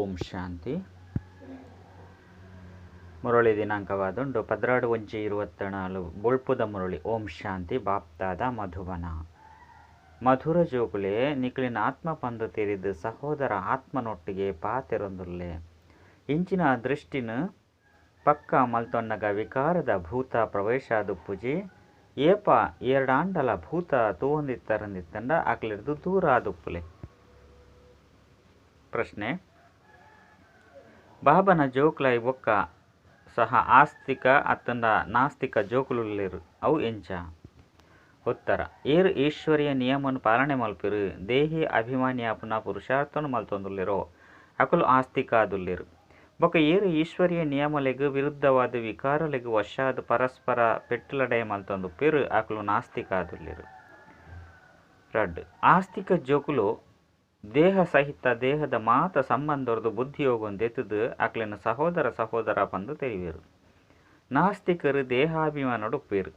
ಓಂ ಶಾಂತಿ. ಮುರಳಿ ದಿನಾಂಕವಾದುಂಡು 12/1/24 ಬೊಳ್ಪುದ ಮುರಳಿ. ಓಂ ಶಾಂತಿ. ಬಾಪ್ತಾದ ಮಧುಬನ. ಮಧುರ ಜೋಗುಲೆ ನಿಕ್ಲಿನ ಆತ್ಮ ಪಂದು ತೆರಿದು ಸಹೋದರ ಆತ್ಮನೊಟ್ಟಿಗೆ ಪಾತೆರೊಂದುಲ್ಲೆ ಇಂಚಿನ ದೃಷ್ಟಿನ ಪಕ್ಕ ಮಲ್ತೊನ್ನಗ ವಿಕಾರದ ಭೂತ ಪ್ರವೇಶಾದುಪ್ಪುಜಿ ಏಪ ಎರಡಾಂಡಲ ಭೂತ ತೂವೊಂದಿತ್ತರಂದಿತ್ತಂಡ ಅಕ್ಲಿರ್ದು ದೂರ ಆದುಪ್ಪುಲೆ. ಪ್ರಶ್ನೆ: ಬಾಬನ ಜೋಕ್ಲೈ ಬೊಕ್ಕ ಸಹ ಆಸ್ತಿಕ ಅತ್ತಂಡ ನಾಸ್ತಿಕ ಜೋಕುಲುಲ್ಲೆರು ಅವು ಎಂಚ? ಉತ್ತರ: ಏರು ಈಶ್ವರಿಯ ನಿಯಮನು ಪಾಲನೆ ಮಲ್ಪಿರು ದೇಹಿ ಅಭಿಮಾನಿಯಾಪುನ ಪುರುಷಾರ್ಥನು ಮಲ್ತೊಂದುಲ್ಲೆರೋ ಅಕುಲು ಆಸ್ತಿಕ ಆದುಲ್ಲೆರು. ಬೊಕ್ಕ ಏರು ಈಶ್ವರಿಯ ನಿಯಮಲೆಗು ವಿರುದ್ಧವಾದ ವಿಕಾರಲೆಗು ವಶಾದ ಪರಸ್ಪರ ಪೆಟ್ಟುಲಡೆಯ ಮಲ್ತೊಂದುಪ್ಪೇರು ಅಕುಲು ನಾಸ್ತಿಕ ಆದುಲ್ಲೆರು. ರಡ್ ಆಸ್ತಿಕ ಜೋಕುಲು ದೇಹ ಸಹಿತ ದೇಹದ ಮಾತ ಸಂಬಂಧರದು ಬುದ್ಧಿಯೋಗೊಂದೆತ್ತದು ಅಕ್ಲಿನ ಸಹೋದರ ಪಂದು ತೆರಿವೇರು. ನಾಸ್ತಿಕರು ದೇಹಾಭಿಮಾನಡು ಉಪ್ಪೇರು.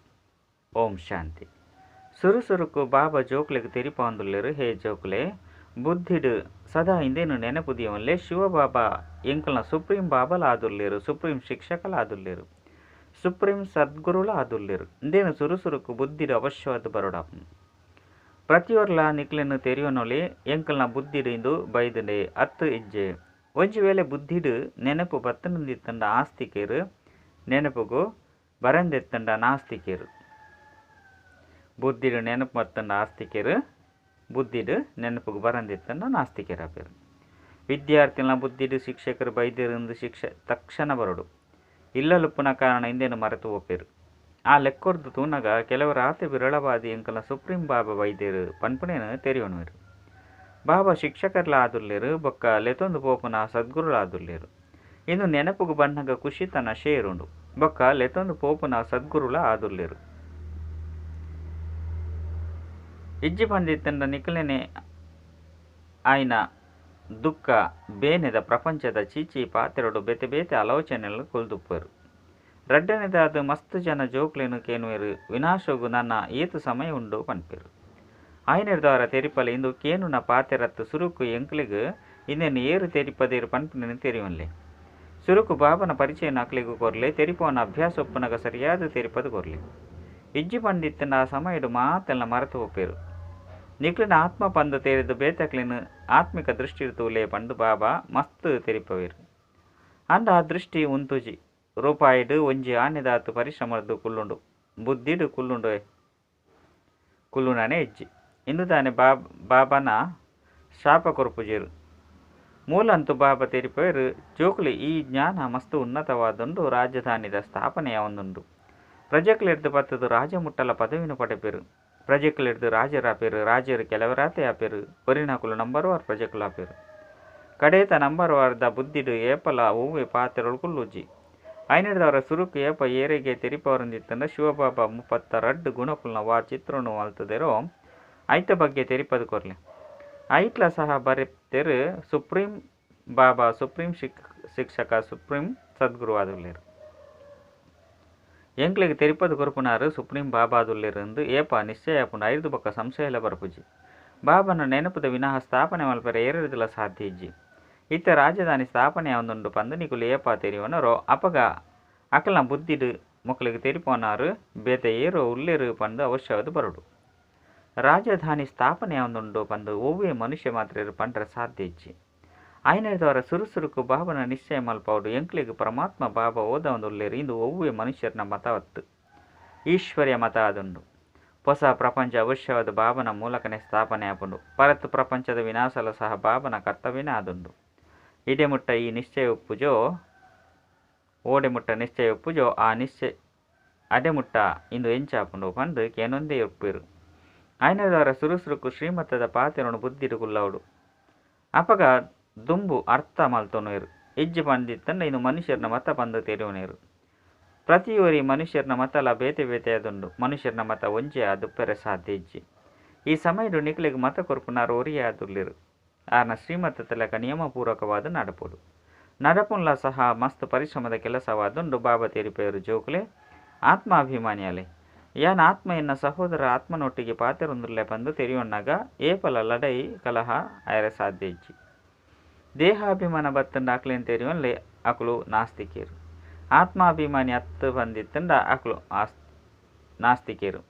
ಓಂ ಶಾಂತಿ. ಸುರುಸುರುಕು ಬಾಬಾ ಜೋಕ್ಲೆಗ್ ತೆರಿಪಾಂದುಲ್ಲೆರು. ಹೇ ಜೋಕ್ಲೆ, ಬುದ್ಧಿಡು ಸದಾ ಇಂದೇನು ನೆನಪುದಿಯವನ್ಲೆ ಶಿವಬಾಬಾ ಎಂಕಲ್ನ ಸುಪ್ರೀಂ ಬಾಬಲ ಆದುಲ್ಲೆರು, ಸುಪ್ರೀಂ ಶಿಕ್ಷಕಲ ಆದುಲ್ಲೆರು, ಸುಪ್ರೀಂ ಸದ್ಗುರುಲ ಆದುಲ್ಲೆರು. ಇಂದೇನು ಸುರುಸುರುಕು ಬುದ್ಧಿಡು ಅವಶ್ಯವಾದ ಬರೋಡಾಪು ಪ್ರತಿಯೊರ್ಲ ನಿಕ್ಲೆನ್ನು ತೆರಿಯೋನೊಲಿ ಎಂಕಲ್ನ ಬುದ್ಧಿಡು ಇಂದು ಬೈದುಂಡೆ ಅತ್ತು ಇಜ್ಜೆ. ಒಂಜಿ ವೇಳೆ ಬುದ್ಧಿಡು ನೆನಪು ಬತ್ತನಂದಿತ್ತಂಡ ಆಸ್ತಿಕೇರು, ನೆನಪುಗು ಬರಂದೆತ್ತಂಡ ನಾಸ್ತಿಕೇರು. ಬುದ್ಧಿಡು ನೆನಪು ಬತ್ತಂಡ ಆಸ್ತಿಕೇರು, ಬುದ್ಧಿಡು ನೆನಪುಗು ಬರಂದೆತ್ತಂಡ ನಾಸ್ತಿಕೇರಾಪೇರು. ವಿದ್ಯಾರ್ಥಿನ ಬುದ್ಧಿಡು ಶಿಕ್ಷಕರು ಬೈದಿருந்து ತಕ್ಷಣ ಬರೋಡು ಇಲ್ಲಲುಪ್ಪುನ ಕಾರಣ ಇಂದೇನು ಮರೆತು ಒಪ್ಪೇರು. ಆ ಲೆಕ್ಕೊರ್ದು ತೂನಗ ಕೆಲವರ ಆತೆ ವಿರಳವಾದಿ ಎಂಕಲ ಸುಪ್ರೀಂ ಬಾಬಾ ವೈದ್ಯರು ಪನ್ಪುನೇನು ತೆರಿಯೋನುವೆರು. ಬಾಬಾ ಶಿಕ್ಷಕರ್ಲ ಆದುಲ್ಲೆರು, ಬೊಕ್ಕ ಲೆತೊಂದು ಪೋಪುನ ಸದ್ಗುರುಲ ಆದುಲ್ಲೆರು. ಇನ್ನು ನೆನಪುಗು ಬನ್ನಗ ಖುಷಿತನ ಶೇರುಂಡು, ಬೊಕ್ಕ ಲೆತೊಂದು ಪೋಪುನ ಸದ್ಗುರುಲ ಆದುಲ್ಲೆರು. ಇಜ್ಜಿ ಬಂದಿತ್ತಂಡ ನಿಖಲೆನೆ ಆಯ್ನ ದುಃಖ ಬೇನೆದ ಪ್ರಪಂಚದ ಚೀಚಿ ಪಾತೆರಡು ಬೇತೆ ಬೇತೆ ಆಲೋಚನೆಗಳು ಕುಲ್ದುಪ್ಪರು. ರಡ್ಡನೆದಾದ ಮಸ್ತ್ ಜನ ಜೋಕ್ಲೆನು ಕೇನುವೆರು ವಿನಾಶೋಗು ನನ್ನ ಏತು ಸಮಯ ಉಂಡು ಪನ್ಪೇರು. ಆಯ್ನೆರ್ದವರ ತೆರಿಪಲೆ ಇಂದು ಕೇನುನ ಪಾತೆರತ್ತು ಸುರುಕು ಎಂಕ್ಲೆಗು ಇನ್ನೇನು ಏರು ತೆರಿಪದೇರು ಪನ್ಪುನೇನು ತೆರಿವನ್ಲೆ. ಸುರುಕು ಬಾಬನ ಪರಿಚಯನ ಅಕ್ಲಿಗೂ ಕೊರ್ಲೆ, ತೆರಿಪವನ ಅಭ್ಯಾಸ ಒಪ್ಪುನಗ ಸರಿಯಾದ ತೆರಿಪದು ಕೊರ್ಲೆ. ಇಜ್ಜಿ ಬಂದಿತ್ತಂಡ ಆ ಸಮಯಡು ಮಾತೆಲ್ಲ ಮರೆತು ಒಪ್ಪೇರು. ನಿಕ್ಲಿನ ಆತ್ಮ ಪಂದು ತೆರಿದು ಬೇತಕ್ಲಿನ ಆತ್ಮಿಕ ದೃಷ್ಟಿ ತೂಲೆ ಪಂಡು ಬಾಬಾ ಮಸ್ತ್ ತೆರಿಪವೇರು. ಅಂಡ ಆ ದೃಷ್ಟಿ ಉಂತುಜಿ ರೂಪಾಯಿಡು ಒಂಜಿ ಆನೆದಾತು ಪರಿಶ್ರಮದ್ದು ಕುಲ್ಲುಂಡು, ಬುದ್ಧಿಡು ಕುಲ್ಲುಂಡನೆ ಇಜ್ಜಿ. ಇಂದು ತಾನೆ ಬಾಬನ ಶಾಪ ಕೊರ್ಪುಜೇರು. ಮೂಲಂತೂ ಬಾಬಾ ತೆರಿಪೇರು ಜೋಕುಲಿ ಈ ಜ್ಞಾನ ಮಸ್ತ್ ಉನ್ನತವಾದುಂಡು ರಾಜಧಾನಿದ ಸ್ಥಾಪನೆಯ ಒಂದುಂಡು. ಪ್ರಜೆಕ್ಲೆಡ್ದು ಪತ್ತದು ರಾಜ ಮುಟ್ಟಲ ಪದವಿನ ಪಡೆಪೇರು. ಪ್ರಜೆಕ್ಲೆಡ್ದು ರಾಜರಾಪೇರು, ರಾಜರು ಕೆಲವರಾತೆ ಆಪೇರು, ಪರಿಣಾಕುಲು ನಂಬರ್ವಾರ್ ಪ್ರಜೆಕುಲು ಆಪೇರು. ಕಡೇತ ನಂಬರ್ವಾರ್ದ ಬುದ್ಧಿಡು ಏಪಲ ಹೂವೆ ಪಾತೆರೊಳು ಕುಲ್ಲುಜ್ಜಿ. ಐನೆಡ್ದವರ ಸುರುಕು ಏಪ ಏರೆಗೆ ತೆರಿಪವರಂದಿತ್ತಂಡ ಶಿವಬಾಬಾ 32 ಗುಣಕುಲ್ನ ವಾ ಚಿತ್ರನು ಅಲ್ತದೆರೋ ಐತ ಬಗ್ಗೆ ತೆರಿಪದು ಕೊರ್ಲೆ. ಐಟ್ಲ ಸಹ ಬರೆತೆರು ಸುಪ್ರೀಂ ಬಾಬಾ, ಸುಪ್ರೀಂ ಶಿಕ್ಷಕ, ಸುಪ್ರೀಂ ಸದ್ಗುರು ಆದುಲ್ಲೆರು. ಎಂಕ್ಲೆಗ್ ತೆರಿಪದು ಕೊರ್ಪುನಾರು ಸುಪ್ರೀಂ ಬಾಬಾ ಆದುಲ್ಲೆರು ಎಂದು ಏಪ ನಿಶ್ಚಯ ಪುಂಡ 5 ಬೊಕ್ಕ ಸಂಶಯಲ ಬರ್ಪುಜಿ. ಬಾಬನ ನೆನಪುದ ವಿನಃ ಸ್ಥಾಪನೆ ಮಲ್ಪರೆ ಏರದಿಲ್ಲ ಸಾಧ್ಯ ಇಜ್ಜಿ. ಇತ್ತ ರಾಜಧಾನಿ ಸ್ಥಾಪನೆ ಒಂದುಂಡು ಪಂದು ನಿಕುಲು ಏಪ ತೆರಿವನರೋ ಅಪಗ ಅಕಲ್ನ ಬುದ್ಧಿಡು ಮೊಕ್ಲಿಗೆ ತೆರಿಪೋನಾರು ಬೇತೆ ಏರೋ ಉಲ್ಲೆರು ಪಂದು ಅವಶ್ಯವಾದ ಬರುಡು. ರಾಜಧಾನಿ ಸ್ಥಾಪನೆ ಒಂದುಂಡು ಪಂದು ಒವ್ವೇ ಮನುಷ್ಯ ಮಾತ್ರ ಪಂಡ್ರೆ ಸಾಧ್ಯ ಇಜ್ಜಿ. ಆಯ್ನೆದವರ ಸುರುಸುರುಕು ಬಾಬನ ನಿಶ್ಚಯ ಮಲ್ಪೌಡು ಎಂಕ್ಲಿಗೆ ಪರಮಾತ್ಮ ಬಾಬಾ ಓದ ಒಂದುಲ್ಲೆರು. ಇಂದು ಒವ್ವೇ ಮನುಷ್ಯರನ ಮತವತ್ತು ಈಶ್ವರ್ಯ ಮತ ಆದುಂಡು. ಹೊಸ ಪ್ರಪಂಚ ಅವಶ್ಯವಾದ ಬಾಬನ ಮೂಲಕನೇ ಸ್ಥಾಪನೆ ಆಪುಂಡು. ಪರತ್ತು ಪ್ರಪಂಚದ ವಿನಾಶಲ ಸಹ ಬಾಬನ ಕರ್ತವ್ಯನೇ ಆದುಂಡು. ಇಡೆಮುಟ್ಟ ಈ ನಿಶ್ಚಯ ಉಪ್ಪುಜೋ ಓಡೆಮುಟ್ಟ ನಿಶ್ಚಯ ಉಪ್ಪುಜೋ ಆ ನಿಶ್ಚಯ ಅಡೆಮುಟ್ಟ ಇಂದು ಎಂಚಾಪುಂಡು ಪಂಡು ಕೇನೊಂದೇ ಉಪ್ಪೇರು. ಆಯ್ನೆದವರ ಸುರುಸುರುಕು ಶ್ರೀಮತದ ಪಾತೆರನು ಬುದ್ಧಿಡು ಕುಲ್ಲೌಡು ಅಪಗ ದುಂಬು ಅರ್ಥ ಮಲ್ತೊನುವೆರು. ಇಜ್ಜಿ ಪಂದಿತ್ತಂಡ ಇನ್ನು ಮನುಷ್ಯರನ ಮತ ಪಂದು ತೆರಿವನೇರು. ಪ್ರತಿಯೊರಿ ಮನುಷ್ಯರನ ಮತಲ ಬೇತೆ ಬೇತೆ ಆದುಂಡು. ಮನುಷ್ಯರನ ಮತ ಒಂಜೆ ಆದುಪ್ಪೆರೆ ಸಾಧ್ಯ ಇಜ್ಜಿ. ಈ ಸಮಯಡು ನಿಕ್ಲೆಗ್ ಮತ ಕೊರ್ಪುನಾರು ಒರಿಯೇ ಆದುಲ್ಲೆರು. ಆರ್ನ ಶ್ರೀಮತದ ಲೆಕ್ಕ ನಿಯಮಪೂರ್ವಕವಾದ ನಡಪುಡು. ನಡಪುನ್ಲ ಸಹ ಮಸ್ತ್ ಪರಿಶ್ರಮದ ಕೆಲಸವಾದುಂಡು. ಬಾಬಾ ತೆರಿಪೇರು ಜೋಕುಲೆ ಆತ್ಮಾಭಿಮಾನಿಯಲೆ ಯಾನ್ ಆತ್ಮ ಎನ್ನ ಸಹೋದರ ಆತ್ಮನೊಟ್ಟಿಗೆ ಪಾತೆರೊಂದುಲ್ಲೆ ಪಂದು ತೆರಿಯೊನ್ನಾಗ ಏಪಲ ಲಡೈ ಕಲಹ ಆಯರೆ ಸಾಧ್ಯ ಇಜ್ಜಿ. ದೇಹಾಭಿಮಾನ ಬತ್ತಂಡ ಅಕ್ಲೇನು ತೆರಿಯೋನ್ಲೆ ಅಕುಲು ನಾಸ್ತಿಕೇರು. ಆತ್ಮಾಭಿಮಾನಿ ಹತ್ತು ಬಂದಿತ್ತಂಡ ಅಕುಲು ನಾಸ್ತಿಕೇರು.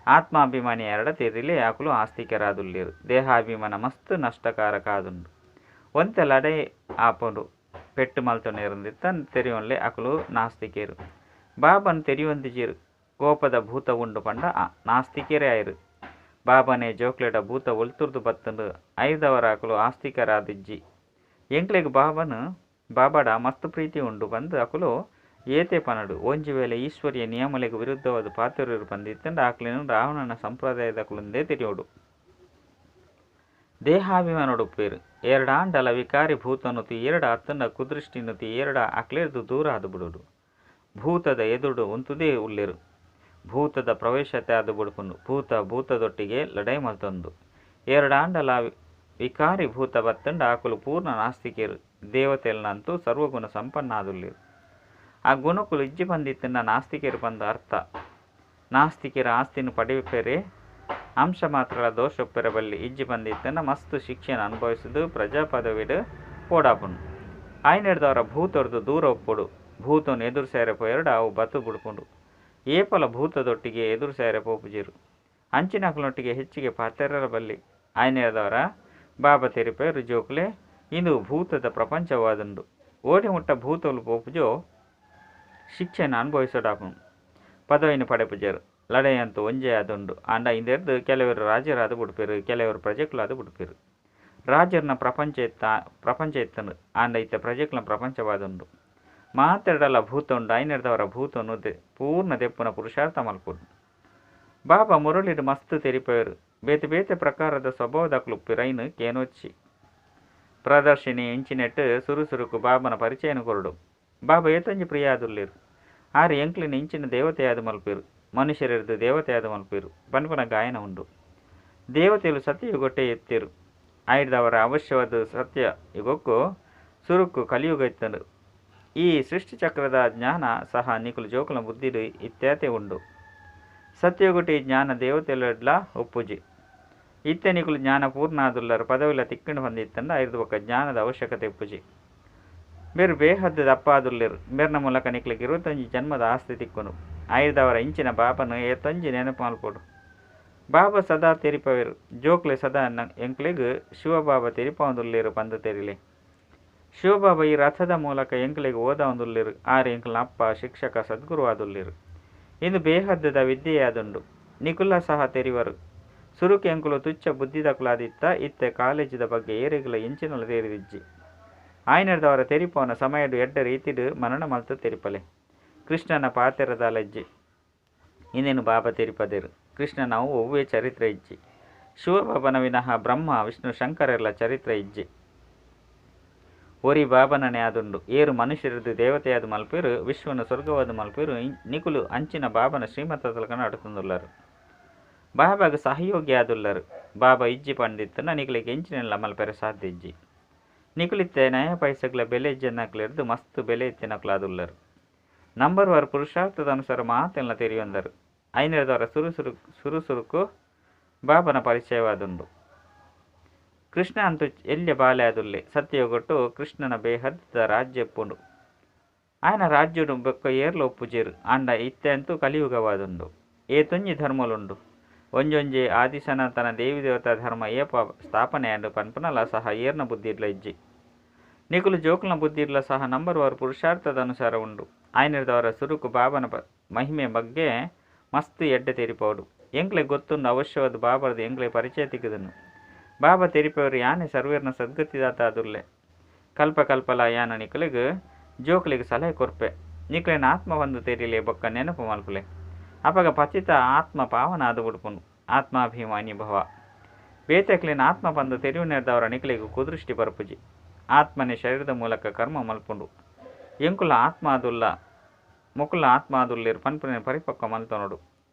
ಆತ್ಮಾಭಿಮಾನಿ ಎರಡ ತೆರಿಲೆ ಅಕುಲು ಆಸ್ತಿಕರಾದುಲ್ಲೇರು. ದೇಹಾಭಿಮಾನ ಮಸ್ತ್ ನಷ್ಟಕಾರಕ ಆದುಂಡು. ಒಂತೆ ಲಡೆ ಆಪುಂಡು ಪೆಟ್ಟು ಮಲ್ತೊನೇರಂದಿತ್ತನ್ ತೆರಿಯೋನ್ಲೆ ಅಕುಲು ನಾಸ್ತಿಕೇರು. ಬಾಬನ್ ತೆರಿಯೊಂದಿಜಿರು ಕೋಪದ ಭೂತ ಉಂಡು ಪಂಡ ನಾಸ್ತಿಕೇರೇ ಆಯಿರು. ಬಾಬನೇ ಜೋಕ್ಲೆಟ ಭೂತ ಒಲ್ತುರ್ದು ಬತ್ತಂಡು ಐದವರ ಅಕುಲು ಆಸ್ತಿಕರಾದಿಜ್ಜಿ. ಎಂಕ್ಲೆಗ್ ಬಾಬಡ ಮಸ್ತ್ ಪ್ರೀತಿ ಉಂಡು ಬಂದು ಅಕುಲು ಏತೆ ಪನಡು ಒಂಜಿ ವೇಳೆ ಈಶ್ವರಿಯ ನಿಯಮಲೆಗ್ ವಿರುದ್ಧವಾದ ಪಾತ್ರರು ಬಂದಿತ್ತಂಡ ಆಕ್ಲೇನು ರಾವಣನ ಸಂಪ್ರದಾಯದ ಅಕುಲುಂದೇ ತೆರಿಯೋಡು. ದೇಹಾಭಿಮಾನೊಡುಪ್ಪೇರು ಎರಡಾಂಡಲ ವಿಕಾರಿ ಭೂತನುತಿ ಎರಡ ಅತ್ತಂಡ ಕುದೃಷ್ಟಿನುತಿ ಎರಡ ಅಕ್ಲೇರ್ದು ದೂರ ಆದು ಬಿಡುಡು. ಭೂತದ ಎದುಡು ಉಂತುದೇ ಉಲ್ಲೇರು. ಭೂತದ ಪ್ರವೇಶತೆ ಆದು ಬಿಡುಪುಂಡು. ಭೂತದೊಟ್ಟಿಗೆ ಲಡೈ ಮಲ್ತೊಂದು ಎರಡಾಂಡಲ ವಿಕಾರಿ ಭೂತ ಬತ್ತಂಡ ಆಕುಲು ಪೂರ್ಣ ನಾಸ್ತಿಕೇರು. ದೇವತೆಲ್ನಂತೂ ಸರ್ವಗುಣ ಸಂಪನ್ನ ಆದುಲ್ಲೇರು. ಆ ಗುಣಕುಲು ಇಜ್ಜಿ ಬಂದಿತ್ತಂಡ ನಾಸ್ತಿಕೇರು ಬಂದ ಅರ್ಥ. ನಾಸ್ತಿಕೇರ ಆಸ್ತಿನ ಪಡೆಯುಪ್ಪೆರೆ ಅಂಶ ಮಾತ್ರಗಳ ದೋಷೊಪ್ಪೆರ ಬಲ್ಲಿ ಇಜ್ಜಿ ಬಂದಿತ್ತಂಡ ಮಸ್ತ್ ಶಿಕ್ಷೆನ ಅನುಭವಿಸುದು ಪ್ರಜಾಪದವಿಡು ಪೋಡಾಪುಂಡು. ಆಯ್ನೆಡ್ದವರ ಭೂತೊರ್ದು ದೂರ ಒಪ್ಪುಡು. ಭೂತನು ಎದುರು ಸೇರೆ ಪೋಯರಡು ಅವು ಬತ್ತು ಬಿಡುಪುಂಡು. ಏಪಲ ಭೂತದೊಟ್ಟಿಗೆ ಎದುರು ಸೇರೆ ಪೋಪುಜಿರು. ಅಂಚಿನಕಲೊಟ್ಟಿಗೆ ಹೆಚ್ಚಿಗೆ ಪಾತೆರರ ಬಲ್ಲಿ ಆಯ್ನೆಡ್ದವರ ಬಾಬಾ ತೆರಿಪೇರು ಜೋಕ್ಲೆ ಇಂದು ಭೂತದ ಪ್ರಪಂಚವಾದುಂಡು. ಓಡಿ ಮುಟ್ಟ ಭೂತಲು ಪೋಪುಜೋ ಶಿಕ್ಷೆನ ಅನುಭವಿಸೋಡಾಪುಂಡು. ಪದವಿನ ಪಡೆಪುಜರು ಲಡೆಯಂತೂ ಒಂಜೆ ಆದುಂಡು. ಅಂಡ ಇಂದೆರ್ದು ಕೆಲವರು ರಾಜ್ಯರಾದು ಬಿಡ್ಪೇರು, ಕೆಲವರು ಪ್ರಜೆಕುಲಾದು ಬಿಡ್ಪೇರು. ರಾಜರ್ನ ಪ್ರಪಂಚ ಎತ್ತನು ಅಂಡ ಇತ್ತ ಪ್ರಜೆಕುಲ ಪ್ರಪಂಚವಾದುಂಡು. ಮಾತೆರಡಲ ಭೂತ ಉಂಡು. ಐನೆಡ್ದವರ ಭೂತನು ಪೂರ್ಣ ದೆಪ್ಪುನ ಪುರುಷಾರ್ಥ ಮಲ್ಪುಡು. ಬಾಬಾ ಮುರಳಿಡು ಮಸ್ತ್ ತೆರಿಪೇರು. ಬೇತೆ ಬೇತೆ ಪ್ರಕಾರದ ಸ್ವಭಾವದಕ್ಲುಪ್ಪಿರೈನು ಕೇನೊಚ್ಚಿ ಪ್ರದರ್ಶಿನಿ ಇಂಚಿನೆಟ್ಟು ಸುರುಸುರುಕು ಬಾಬನ ಪರಿಚಯನ ಕೊರಡು. ಬಾಬಾ ಏತಂಜಿ ಪ್ರಿಯ ಆದುಲ್ಲೇರು. ಆರು ಎಂಕ್ಲಿನ ಇಂಚಿನ ದೇವತೆಯಾದ ಮಲ್ಪೇರು. ಮನುಷ್ಯರಿರ್ದು ದೇವತೆಯಾದ ಮಲ್ಪೇರು. ಪನ್ಪನ ಗಾಯನ ಉಂಡು. ದೇವತೆಯಲು ಸತ್ಯಯುಗೊಟ್ಟೆ ಎತ್ತೇರು. ಆಯ್ದವರ ಅವಶ್ಯವಾದ ಸತ್ಯ ಯುಗಕ್ಕೂ ಸುರುಕು ಕಲಿಯುಗ ಇತ್ತನು. ಈ ಸೃಷ್ಟಿ ಚಕ್ರದ ಜ್ಞಾನ ಸಹ ನಿಕುಲು ಜೋಕುಲ ಬುದ್ಧಿಡು ಇತ್ಯಾತೆ ಉಂಡು. ಸತ್ಯಯುಗೊಟ್ಟಿ ಜ್ಞಾನ ದೇವತೆಯಲ್ಲ ಒಪ್ಪುಜಿ. ಇತ್ತೆ ನಿಕುಲು ಜ್ಞಾನ ಪೂರ್ಣ ಆದುಲ್ಲರು ಪದವಿಲ್ಲ ತಿಕ್ಕಂಡು ಬಂದಿತ್ತಂಡ ಐದು ಬೊಕ್ಕ ಜ್ಞಾನದ ಅವಶ್ಯಕತೆ ಉಪ್ಪುಜಿ. ಬೇರು ಬೇಹದ್ದು ದಪ್ಪ ಆದುಲ್ಲೇರು. ಬೇರ್ನ ಮೂಲಕ ನಿಕ್ಲಿಗೆ 25 ಜನ್ಮದ ಆಸ್ತಿ ತಿಕ್ಕುನು. ಐದವರ ಇಂಚಿನ ಬಾಬನು ಏತಂಜಿ ನೆನಪು ಮಲ್ಪೋಡು. ಬಾಬಾ ಸದಾ ತೆರಿಪವೇರು. ಜೋಕ್ಲೆ ಸದಾ ಎಂಕ್ಲೆಗ್ ಶಿವಬಾಬಾ ತೆರಿಪವಂದುಲ್ಲೇರು ಪಂದು ತೆರಿಲೆ. ಶಿವಬಾಬಾ ಈ ರಥದ ಮೂಲಕ ಎಂಕ್ಲೆಗ್ ಓದ ಒಂದುಲ್ಲೇರು. ಆರು ಎಂಕ್ಲನ ಅಪ್ಪ ಶಿಕ್ಷಕ ಸದ್ಗುರು ಆದುಲ್ಲೇರು. ಇಂದು ಬೇಹದ್ದದ ವಿದ್ಯೆಯಾದುಂಡು. ನಿಕುಲ ಸಹ ತೆರಿವರು. ಸುರುಕು ಎಂಕುಲು ತುಚ್ಚ ಬುದ್ಧಿದಕುಲಾದಿತ್ತ ಇತ್ತೆ ಕಾಲೇಜಿದ ಬಗ್ಗೆ ಏರೆಗುಲ ಎಂಚಿನಲು ತೆರಿದಿಜ್ಜಿ. ಆಯ್ನೆಡ್ದವರ ತೆರಿಪವನ ಸಮಯಡು ಎಡ್ಡ ರೀತಿಡು ಮನನ ಮಲ್ತು ತೆರಿಪಲೆ. ಕೃಷ್ಣನ ಪಾತೆರದ ಲಜ್ಜಿ ಇನ್ನೇನು ಬಾಬಾ ತೆರಿಪದೇರು. ಕೃಷ್ಣನವು ಒವ್ವೇ ಚರಿತ್ರೆ ಇಜ್ಜಿ. ಶಿವಬಾಬನ ವಿನಃ ಬ್ರಹ್ಮ ವಿಷ್ಣು ಶಂಕರೆಲ್ಲ ಚರಿತ್ರೆ ಇಜ್ಜಿ. ಒರಿ ಬಾಬನನೆ ಆದುಂಡು. ಏರು ಮನುಷ್ಯರದು ದೇವತೆಯಾದ ಮಲ್ಪೇರು, ವಿಶ್ವನ ಸ್ವರ್ಗವಾದ ಮಲ್ಪೇರು. ನಿಕುಲು ಅಂಚಿನ ಬಾಬನ ಶ್ರೀಮತ ತಲಕನ ಅಡುತುಂದುಲ್ಲರು. ಬಾಬಾಗ ಸಹಯೋಗಿ ಆದುಲ್ಲರು. ಬಾಬಾ ಇಜ್ಜಿ ಪಂಡಿತ್ತನ ನಿಕಲಿಗೆ ಎಂಚಿನೆಲ್ಲ ಮಲ್ಪೆರೆ ಸಾಧ್ಯ ಇಜ್ಜಿ. ನಿಕುಲಿತ್ತೆ ನಯ ಪೈಸೆಗಳ ಬೆಲೆ ಇಜ್ಜನ್ನಕ್ಲೆರ್ದು ಮಸ್ತ್ ಬೆಲೆ ಎತ್ತಿನಕ್ಲಾದುಲ್ಲರು. ನಂಬರ್ ವಾರ ಪುರುಷಾರ್ಥದ ಅನುಸಾರ ಮಾತೆಲ್ಲ ತೆರೆಯೊಂದರು. ಐನೆರದವರ ಸುರುಸುರುಕು ಬಾಬನ ಪರಿಚಯವಾದುಂಡು. ಕೃಷ್ಣ ಅಂತೂ ಎಲ್ಯ ಬಾಲೆ ಆದುಲ್ಲೆ. ಸತ್ಯಗೊಟ್ಟು ಕೃಷ್ಣನ ಬೇಹದ್ದ ರಾಜ್ಯ ಎಪ್ಪುಂಡು. ఆయన రాజ్యుడు బొక్క ఏర్లు ఒప్పుచేరు అండ ఇత్తే అంతూ కలియుగవాదుండు. ఏ తొంజి ధర్మలుండు ಒಂಜೊಂಜೆ ಆದಿ ಸನಾತನ ದೇವಿ ದೇವತಾ ಧರ್ಮ ಏಪ ಸ್ಥಾಪನೆ ಅಂಡು ಪನ್ಪನಲ ಸಹ ಏರ್ನ ಬುದ್ಧಿರ್ಲ ಇಜ್ಜಿ. ನಿಕುಲು ಜೋಕುಲ್ನ ಬುದ್ಧಿರ್ಲ ಸಹ ನಂಬರ್ ವಾರು ಪುರುಷಾರ್ಥದ ಅನುಸಾರ ಉಂಡು. ಆಯ್ನಿರ್ದವರ ಸುರುಕು ಬಾಬನ ಮಹಿಮೆ ಬಗ್ಗೆ ಮಸ್ತ್ ಎಡ್ಡೆ ತೆರಿಪೋಡು. ಎಂಕ್ಲೆ ಗೊತ್ತುಂಡು ಅವಶ್ಯವಾದ ಬಾಬರದು ಎಂಕ್ಲೆ ಪರಿಚಯ ತಿಕ್ಕದನು. ಬಾಬಾ ತೆರಿಪವರು ಯಾನೆ ಸರ್ವೇರ್ನ ಸದ್ಗತಿದಾತ ಅದುಲ್ಲೆ. ಕಲ್ಪ ಕಲ್ಪಲ ಯಾನ ನಿಕಲಿಗೆ ಜೋಕ್ಲಿಗೆ ಸಲಹೆ ಕೊರ್ಪೆ. ನಿಕ್ಲೇನ ಆತ್ಮ ಒಂದು ತೆರಿಲೆ ಬೊಕ್ಕ ನೆನಪು ಮಲ್ಪುಲೆ. ಅಪಗ ಪತಿತ ಆತ್ಮ ಪಾವನ ಆದು ಬಿಡ್ಪುನು. ಆತ್ಮಾಭಿಮಾನಿ ಭವ ಬೇತೆಕ್ಲಿನ ಆತ್ಮ ಬಂದು ತೆರಿವು ನೆರೆದವರ ನಿಕಲಿಗೆ ಕುದೃಷ್ಟಿ ಬರ್ಪುಜಿ. ಆತ್ಮನೇ ಶರೀರದ ಮೂಲಕ ಕರ್ಮ ಮಲ್ಪುಂಡು. ಎಂಕುಲ ಆತ್ಮ ಆದುಲ್ಲ ಮುಕುಲ ಆತ್ಮ ಆದುಲ್ಲಿರು ಪನ್ಪುನ ಪರಿಪಕ್ವ ಮಲ್ತನೋಡು.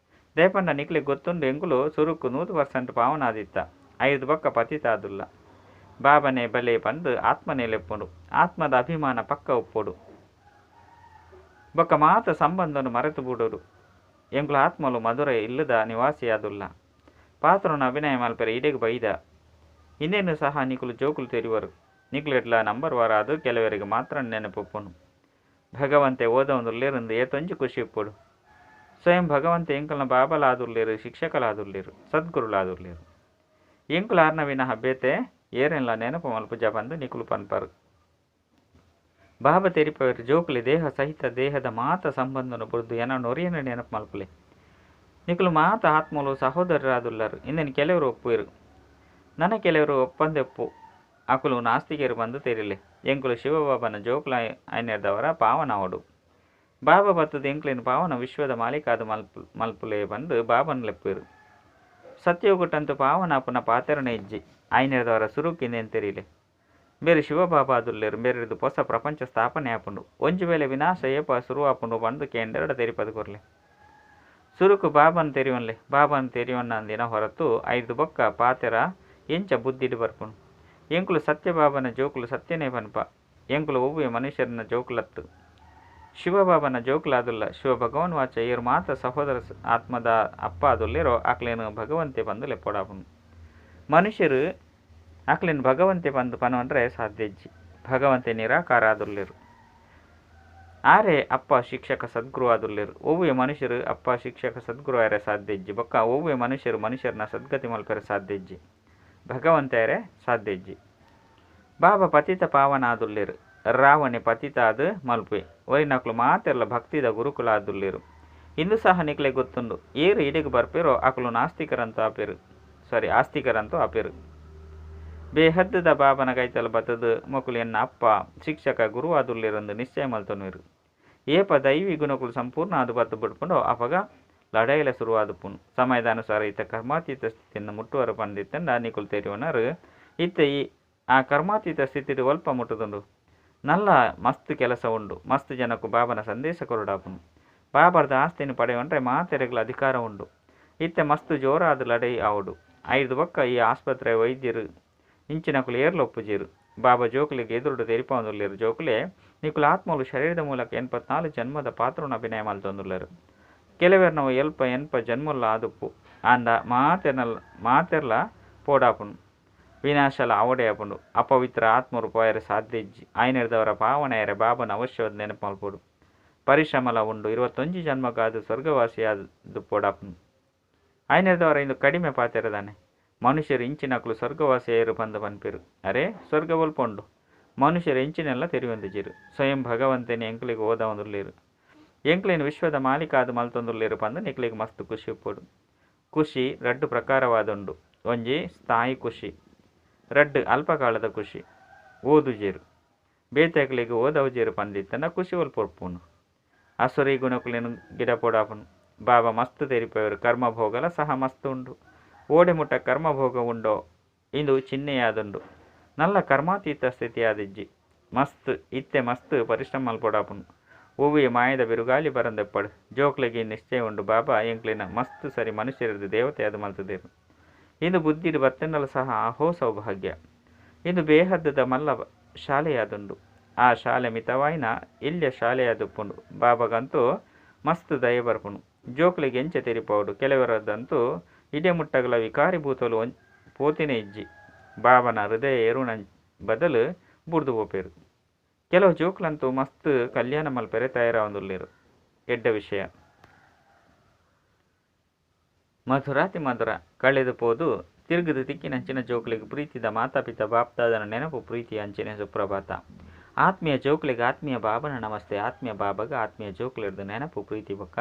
ದೇಪಂಡ ನಿಕ್ಲಿಗೆ ಗೊತ್ತುಂಡು ಎಂಕುಲು ಸುರುಕು 100% ಪಾವನ ಆದಿತ್ತ. 5 ಬೊಕ್ಕ ಪತಿತ ಆದುಲ್ಲ. ಬಾಬನೇ ಬಲೆ ಬಂದು ಆತ್ಮನೇ ಲೆಪ್ಪುಂಡು. ಆತ್ಮದ ಅಭಿಮಾನ ಪಕ್ಕ ಉಪ್ಪುಡು. ಬೊಕ್ಕ ಮಾತ ಸಂಬಂಧನು ಮರೆತು ಬಿಡುಡು. ಎಂಕುಲ ಆತ್ಮಲು ಮಧುರ ಇಲ್ಲದ ನಿವಾಸಿಯಾದುಲ್ಲ. ಪಾತ್ರನ ಅಭಿನಯ ಮಲ್ಪೆರೆ ಇಡೆಗೆ ಬೈದ. ಇನ್ನೇನು ಸಹ ನಿಕುಲು ಜೋಕುಲು ತೆರಿವರು. ನಿಕ್ಲೆಟ್ಲ ನಂಬರ್ ವಾರ ಅದು ಕೆಲವರಿಗೆ ಮಾತ್ರ ನೆನಪುಪ್ಪುನು. ಭಗವಂತೆ ಓದೊಂದುರ್ಲೇருந்து ಏತೊಂಜಿ ಖುಷಿ ಇಪ್ಪುಡು. ಸ್ವಯಂ ಭಗವಂತೆ ಎಂಕಲ್ನ ಬಾಬಲಾದುರ್ಲೇರು, ಶಿಕ್ಷಕಲಾದುರ್ಲೇರು, ಸದ್ಗುರುಲಾದುರ್ಲೇರು. ಎಂಕುಲು ಆರ್ನ ವಿನಃ ಬೇತೆ ಏರೆನ್ಲ ನೆನಪು ಮಲ್ಪುಜ ಬಂದು ನಿಕುಲು ಪನ್ಪರು. ಬಾಬಾ ತೆರಿಪವರು ಜೋಕುಲಿ ದೇಹ ಸಹಿತ ದೇಹದ ಮಾತ ಸಂಬಂಧನು ಬುರ್ದು ಎನ ನೊರಿಯನ ನೆನಪು ಮಲ್ಪುಲೆ. ನಿಕುಲು ಮಾತ ಆತ್ಮಲು ಸಹೋದರರಾದುಲ್ಲರು. ಇಂದಿನ ಕೆಲವರು ಒಪ್ಪುವರು. ನನ್ನ ಕೆಲವರು ಒಪ್ಪಂದೆಪ್ಪು ಅಕುಲು ನಾಸ್ತಿಕರು ಬಂದು ತೆರಿಲೆ. ಎಂಕುಲು ಶಿವಬಾಬನ ಜೋಕುಲ ಐನೆರ್ದವರ ಪಾವನ ಅವಡು. ಬಾಬಾ ಬತ್ತದ ಎಂಕ್ಲಿನ ಪಾವನ ವಿಶ್ವದ ಮಾಲೀಕಾದ ಮಲ್ಪುಲೆ ಬಂದು ಬಾಬನ ಲೆಪ್ಪುವರು. ಸತ್ಯೋಗುಟ್ಟಂತೂ ಪಾವನ ಅಪ್ಪನ ಪಾತೆರನ ಇಜ್ಜಿ ಐನೆರ್ದವರ ಸುರುಕಿಂದೇನು ತೆರಿಲೆ. ಬೇರೆ ಶಿವಬಾಬಾದುಲ್ಲೇರು ಬೇರೆದು ಹೊಸ ಪ್ರಪಂಚ ಸ್ಥಾಪನೆ ಆಪುಂಡು. ಒಂಜು ವೇಳೆ ವಿನಾಶ ಏಪ ಶುರು ಆಪುಂಡು ಬಂದು ಕೇಂದೆರಡ ತೆರಿಪದು ಕೊರ್ಲೆ. ಸುರುಕು ಬಾಬನ ತೆರಿವನ್ಲೆ. ಬಾಬನ ತೆರಿವನ್ನ ಅಂದಿನ ಹೊರತು 5 ಬೊಕ್ಕ ಪಾತೆರ ಎಂಚ ಬುದ್ಧಿಡು ಬರ್ಪುಂಡು. ಎಂಕುಲು ಸತ್ಯಬಾಬನ ಜೋಕುಲು ಸತ್ಯನೇ ಪನ್ಪ. ಎಂಕುಲು ಒವ್ವೆ ಮನುಷ್ಯರನ ಜೋಕುಲತ್ತು. ಶಿವಬಾಬನ ಜೋಕುಲಾದುಲ್ಲ. ಶಿವ ಭಗವಾನ್ ವಾಚ ಏರು ಮಾತ ಸಹೋದರ ಆತ್ಮದ ಅಪ್ಪ ಆದುಲ್ಲೇರೋ ಆಕ್ಲೇನು ಭಗವಂತೆ ಬಂದು ಲೆಪ್ಪೊಡಾಪುಂಡು. ಮನುಷ್ಯರು ಆಕ್ಲೇನು ಭಗವಂತೆ ಬಂದು ಪನವಂದ್ರೆ ಸಾಧ್ಯಜ್ಜಿ. ಭಗವಂತೆ ನಿರಾಕಾರ ಆದುಲ್ಲೇರು. ಆರೆ ಅಪ್ಪ ಶಿಕ್ಷಕ ಸದ್ಗುರು ಆದುಲ್ಲೇರು. ಒವ್ವೆ ಮನುಷ್ಯರು ಅಪ್ಪ ಶಿಕ್ಷಕ ಸದ್ಗುರು ಆರೆ ಸಾಧ್ಯಜ್ಜಿ. ಬೊಕ್ಕ ಒವ್ವೆ ಮನುಷ್ಯರು ಮನುಷ್ಯರನ್ನ ಸದ್ಗತಿ ಮಲ್ಪರೆ ಸಾಧ್ಯಜ್ಜಿ. ಭಗವಂತರೇ ಸಾಧ್ಯಜ್ಜಿ. ಬಾಬಾ ಪತಿತ ಪಾವನ ಆದುಲ್ಲೇರು. ರಾವಣೆ ಪತಿತ ಆದು ಮಲ್ಪೆ ಒರಿನಕ್ಲು ಮಾತೆಲ್ಲ ಭಕ್ತಿದ ಗುರುಕುಲ ಆದುಲ್ಲೇರು. ಇಂದು ಸಹ ನಿಕ್ಲೆ ಗೊತ್ತುಂಡು. ಏರು ಇಡಿಗೆ ಬರ್ಪೇರೋ ಅಕುಲು ಆಸ್ತಿಕರಂತೂ ಆಪೇರು. ಬೇಹದ್ದದ ಬಾಬನ ಕೈತಲ ಬತ್ತದು ಮೊಕುಲು ಎನ್ನ ಅಪ್ಪ ಶಿಕ್ಷಕ ಗುರು ಆದುಲ್ಲೇರೊಂದು ನಿಶ್ಚಯ ಮಲ್ತೊನುವೆರು. ಏಪ ದೈವಿ ಗುಣಕುಲು ಸಂಪೂರ್ಣ ಆದು ಬತ್ತು ಬಿಡ್ಪುಂಡು ಅಪಗ ಲಡೈಲ ಶುರುವಾದುಪುನು. ಸಮಯದ ಅನುಸಾರ ಈತ ಕರ್ಮಾತೀತ ಸ್ಥಿತಿಯನ್ನು ಮುಟ್ಟುವರು ಪಂದಿತ್ತಂಡ ನಿಕುಲು ತೆರಿವನರು ಇತ್ತ ಆ ಕರ್ಮಾತೀತ ಸ್ಥಿತಿ ಒಲ್ಪ ಮುಟ್ಟುದುಂಡು. ನಲ್ಲ ಮಸ್ತ್ ಕೆಲಸ ಉಂಡು. ಮಸ್ತ್ ಜನಕ್ಕೂ ಬಾಬನ ಸಂದೇಶ ಕೊರಡಾಪುನು. ಬಾಬರ್ದ ಆಸ್ತಿನ ಪಡೆಯುವಂಡ್ರೆ ಮಾತೆರೆಗಳ ಅಧಿಕಾರ ಉಂಡು. ಇತ್ತೆ ಮಸ್ತ್ ಜೋರಾದ ಲಡೈ ಆವುಡು. 5 ಬೊಕ್ಕ ಈ ಆಸ್ಪತ್ರೆ ವೈದ್ಯರು ಇಂಚಿನಕುಲು ಏರ್ಲೊಪ್ಪುಜೀರು. ಬಾಬಾ ಜೋಕುಲಿಗೆ ಎದುರುಡು ತೆರಿಪೊಂದುಲ್ಲೇರು. ಜೋಕುಲೆ ನಿಕುಲು ಆತ್ಮಲು ಶರೀರದ ಮೂಲಕ 84 ಜನ್ಮದ ಪಾತ್ರನ ಅಭಿನಯ ಮಲ್ತೊಂದುಲ್ಲೇರು. ಕೆಲವೇರು ನಾವು ಎನ್ಪ ಜನ್ಮಲ್ಲ ಆದುಪ್ಪು ಅಂದ ಮಾತೆರ್ಲ ಪೋಡಾಪುನು. ವಿನಾಶಲ ಅವಡೆ ಆಪುಂಡು. ಅಪವಿತ್ರ ಆತ್ಮರು ಪೋಯರೆ ಸಾಧ್ಯ ಇಜ್ಜಿ. ಐನೆರ್ದವರ ಪಾವನೆಯರೆ ಬಾಬನ ಅವಶ್ಯವಾದ ನೆನಪು ಮಲ್ಪೋಡು. ಪರಿಶ್ರಮಲ ಉಂಡು. 21 ಜನ್ಮಗಾದು ಸ್ವರ್ಗವಾಸಿಯಾದು ಪೋಡಾಪುನು. ಐನೆರ್ದವರ ಇಂದು ಕಡಿಮೆ ಪಾತೆರದಾನೆ. ಮನುಷ್ಯರು ಇಂಚಿನಕ್ಲು ಸ್ವರ್ಗವಾಸಿಯರು ಬಂದು ಪನ್ಪೇರು. ಅರೆ ಸ್ವರ್ಗ ಒಲ್ಪೊಂಡು. ಮನುಷ್ಯರು ಇಂಚಿನೆಲ್ಲ ತೆರಿಯೊಂದಿಜಿರು. ಸ್ವಯಂ ಭಗವಂತನೇ ಎಂಕ್ಲಿಗೆ ಓದ ಒಂದುಲ್ಲೇರು. ಎಂಕ್ಲೇನು ವಿಶ್ವದ ಮಾಲೀಕಾದು ಮಲ್ತೊಂದುಲ್ಲೇರು ಪಂದು ನಿಕ್ಲಿಗೆ ಮಸ್ತ್ ಖುಷಿ ಉಪ್ಪೋಡು. ಖುಷಿ 2 ಪ್ರಕಾರವಾದುಂಡು. ಒಂಜಿ ಸ್ಥಾಯಿ ಖುಷಿ, 2 ಅಲ್ಪಕಾಲದ ಖುಷಿ. ಓದುಜೇರು ಬೇತೆಕ್ಲಿಗೆ ಓದವುಜೇರು ಪಂದಿತ್ತನ ಖುಷಿ ಒಲ್ಪೊಡ್ಪುನು. ಅಸುರಿ ಗುಣಕುಲೇನು ಗಿಡ ಪೋಡಾಪುನು. ಬಾಬಾ ಮಸ್ತ್ ತೆರಿಪವರು. ಕರ್ಮಭೋಗಲ ಸಹ ಮಸ್ತ್ ಉಂಡು. ಓಡೆ ಮುಟ್ಟ ಕರ್ಮಭೋಗ ಉಂಡೋ ಇಂದು ಚಿಹ್ನೆಯಾದುಂಡು. ನಲ್ಲ ಕರ್ಮಾತೀತ ಸ್ಥಿತಿಯಾದಿಜ್ಜಿ. ಮಸ್ತ್ ಪರಿಶ್ರಮ ಮಲ್ಪೊಡಾಪುನು. ಹೂವಿಯ ಮಾಯದ ಬಿರುಗಾಲಿ ಬರಂದೆಪ್ಪಡು. ಜೋಕ್ಲಿಗೆ ನಿಶ್ಚಯ ಉಂಡು. ಬಾಬಾ ಎಂಕ್ಲಿನ ಮಸ್ತ್ ಸರಿ ಮನುಷ್ಯರದು ದೇವತೆ ಅದು ಮಲ್ತದೇರು. ಇಂದು ಬುದ್ಧಿಡು ಬತ್ತೆಂಡಲು ಸಹ ಅಹೋ ಸೌಭಾಗ್ಯ. ಇಂದು ಬೇಹದ್ದದ ಮಲ್ಲ ಶಾಲೆಯಾದುಂಡು. ಆ ಶಾಲೆ ಮಿತವಾಯಿನ ಇಲ್ಯ ಶಾಲೆಯಾದುಪ್ಪುಂಡು. ಬಾಬಾಗಂತೂ ಮಸ್ತ್ ದಯ ಬರ್ಪುನು. ಜೋಕ್ಲಿಗೆ ಎಂಚ ತೆರಿಪೌಡು. ಕೆಲವರದಂತೂ ಇಡೆ ಮುಟ್ಟಗಲ ವಿಕಾರಿ ಭೂತಲು ಪೋತಿನೇ ಇಜ್ಜಿ. ಬಾಬನ ಹೃದಯ ಏರುಣ ಬದಲು ಬುಡ್ದು ಹೋಪೇರು. ಕೆಲವು ಜೋಕ್ಲಂತೂ ಮಸ್ತ್ ಕಲ್ಯಾಣ ಮಲ್ಪೆರೆ ತಯಾರಾವಂದುಲ್ಲೇರು. ಎಡ್ಡ ವಿಷಯ ಮಧುರಾತಿ ಮಧುರ ಕಳೆದು ಪೋದು ತಿರುಗದು ತಿಕ್ಕಿನಂಚಿನ ಜೋಕ್ಲಿಗೆ ಪ್ರೀತಿದ ಮಾತಾಪಿತ ಬಾಪ್ದಾದನ ನೆನಪು ಪ್ರೀತಿಯ ಅಂಚಿನ ಸುಪ್ರಭಾತ. ಆತ್ಮೀಯ ಜೋಕ್ಲಿಗೆ ಆತ್ಮೀಯ ಬಾಬನ ನಮಸ್ತೆ. ಆತ್ಮೀಯ ಬಾಬಾಗ ಆತ್ಮೀಯ ಜೋಕ್ಲಿರ್ದು ನೆನಪು ಪ್ರೀತಿ ಬೊಕ್ಕ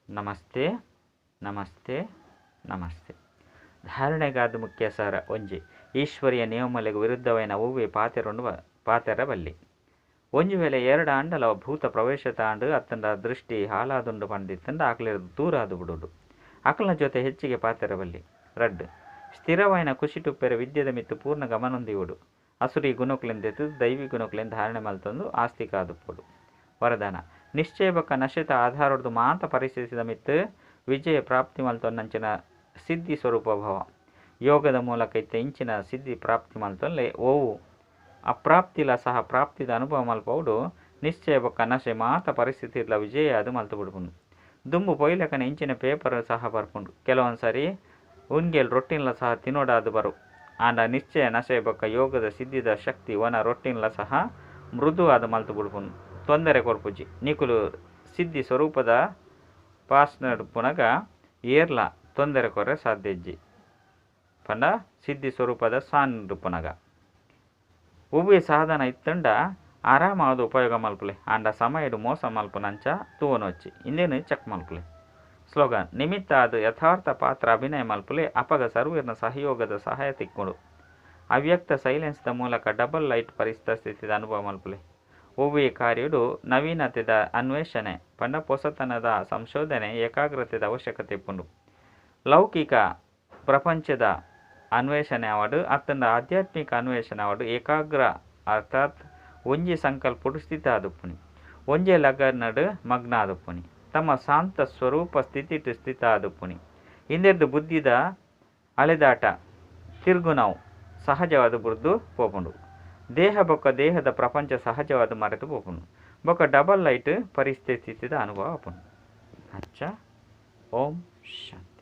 ನಮಸ್ತೆ ನಮಸ್ತೆ ನಮಸ್ತೆ. ಧಾರಣೆಗಾದ ಮುಖ್ಯ ಸಾರ ಒಂಜಿ ಈಶ್ವರಿಯ ನಿಯಮಲೆಗೆ ವಿರುದ್ಧವೈನ ಹೂವೆ ಪಾತೆರ ಬಲ್ಲಿ. ಒಂಜು ವೇಳೆ 2 ಅಂಡಲ ಭೂತ ಪ್ರವೇಶ ತಾಂಡು ಅತ್ತಂಡ ದೃಷ್ಟಿ ಹಾಲಾದುಂಡು ಪಂಡಿತ್ತಂಡ ಆಕಲಿರ್ದು ದೂರ ಆದು ಬಿಡುಡು. ಅಕಲ್ನ ಜೊತೆ ಹೆಚ್ಚಿಗೆ ಪಾತೆರ ಬಲ್ಲಿ. 2 ಸ್ಥಿರವೈನ ಖುಷಿ ಟುಪ್ಪೆರೆ ವಿದ್ಯೆದ ಮಿತ್ತು ಪೂರ್ಣ ಗಮನೊಂದಿವುಡು. ಅಸುರಿ ಗುಣಕುಲೆಂದೆತ್ತು ದೈವಿ ಗುಣಕುಲೆಂದು ಧಾರಣೆ ಮಲ್ತೊಂದು ಆಸ್ತಿಕ ಆದುಪ್ಪುಡು. ವರದಾನ ನಿಶ್ಚಯ ಬೊಕ್ಕ ನಶೆತ ಆಧಾರದ್ದು ಮಾತ ಪರಿಶೀಲಿಸಿದ ಮಿತ್ತು ವಿಜಯ ಪ್ರಾಪ್ತಿ ಮಲ್ತೊನ್ನಂಚಿನ ಸಿದ್ಧಿ ಸ್ವರೂಪ ಭವ. ಯೋಗದ ಮೂಲಕ ಇತ್ತ ಇಂಚಿನ ಸಿದ್ಧಿ ಪ್ರಾಪ್ತಿ ಮಲ್ತೊಲ್ಲೆ ಓವು ಅಪ್ರಾಪ್ತಿಲ ಸಹ ಪ್ರಾಪ್ತಿದ ಅನುಭವ ಮಲ್ಪೌಡು. ನಿಶ್ಚಯ ಬೊಕ್ಕ ನಶೆ ಮಾತ ಪರಿಸ್ಥಿತಿಲ ವಿಜಯ ಅದು ಮಲ್ತು ಬಿಡ್ಪುಂಡು. ದುಂಬು ಪೊಯ್ಲಕನ ಇಂಚಿನ ಪೇಪರ್ ಸಹ ಬರ್ಪುಂಡು. ಕೆಲವೊಂದು ಸರಿ ಉನ್ಗೆಲ್ ರೊಟ್ಟಿನ್ಲ ಸಹ ತಿನ್ನೋಡಾದು ಬರು. ಆಂಡ ನಿಶ್ಚಯ ನಶೆ ಬೊಕ್ಕ ಯೋಗದ ಸಿದ್ಧಿದ ಶಕ್ತಿ ಒನ ರೊಟ್ಟಿನ್ಲ ಸಹ ಮೃದು ಆದ ಮಲ್ತು ಬಿಡ್ಪುನು ತೊಂದರೆ ಕೊರ್ಪುಜಿ ನಿಕುಲು ಸಿದ್ಧಿ ಸ್ವರೂಪದ ಪಾಸ್ನಡುಪುನಗ ಏರ್ಲ ತೊಂದರೆ ಕೊರೆ ಸಾಧ್ಯಜ್ಜಿ ಪಂಡ ಸಿದ್ಧಿ ಸ್ವರೂಪದ ಸಾನ್ಪುನಗ ಉಭಯ ಸಾಧನ ಇತ್ತಂಡ ಆರಾಮಾದ ಉಪಯೋಗ ಮಲ್ಪಲೆ ಆಂಡ ಸಮಯಡು ಮೋಸ ಮಲ್ಪುನಂಚ ತೂವನೊಚ್ಚಿ ಇಂದೇನು ಚೆಕ್ ಮಲ್ಪಲೆ. ಸ್ಲೋಗನ್ ನಿಮಿತ್ತ ಅದು ಯಥಾರ್ಥ ಪಾತ್ರ ಅಭಿನಯ ಮಲ್ಪಲೆ ಅಪಗ ಸರ್ವೀರ್ನ ಸಹಯೋಗದ ಸಹಾಯ ತಿಕ್ಕೊಂಡು ಅವ್ಯಕ್ತ ಸೈಲೆನ್ಸ್ದ ಮೂಲಕ ಡಬಲ್ ಲೈಟ್ ಪರಿಸ್ಥಿತಿದ ಅನುಭವ ಮಲ್ಪಲೆ ಒವ್ವೆಯ ಕಾರ್ಯಡು ನವೀನತೆದ ಅನ್ವೇಷಣೆ ಪಂಡ ಹೊಸತನದ ಸಂಶೋಧನೆ ಏಕಾಗ್ರತೆದ ಅವಶ್ಯಕತೆ ಪುಂಡು ಲೌಕಿಕ ಪ್ರಪಂಚದ ಅನ್ವೇಷಣೆ ಅವಡು ಅತ್ತಂಡ ಆಧ್ಯಾತ್ಮಿಕ ಅನ್ವೇಷಣೆ ಅವಡು ಏಕಾಗ್ರ ಅರ್ಥಾತ್ ಒಂಜಿ ಸಂಕಲ್ಪಡು ಸ್ಥಿತ ಆದುಪ್ಪುನಿ ಒಂಜೆ ಲಗನಡು ಮಗ್ನ ಆದುಪ್ಪುನಿ ತಮ್ಮ ಶಾಂತ ಸ್ವರೂಪ ಸ್ಥಿತಿಟು ಸ್ಥಿತ ಆದುಪ್ಪುನಿ ಇಂದೆರ್ದು ಬುದ್ಧಿದ ಅಲೆದಾಟ ತಿರುಗು ನಾವು ಸಹಜವಾದ ಬುರ್ದು ಪೋಪುಂಡು ದೇಹ ಬೊಕ್ಕ ದೇಹದ ಪ್ರಪಂಚ ಸಹಜವಾದ ಮರೆತು ಪೋಪುಂಡು ಬೊಕ್ಕ ಡಬಲ್ ಲೈಟ್ ಪರಿಸ್ಥಿತಿದ ಅನುಭವ ಆಪುಂಡು. ಅಚ್ಚ ಓಂ ಶಾಂತಿ.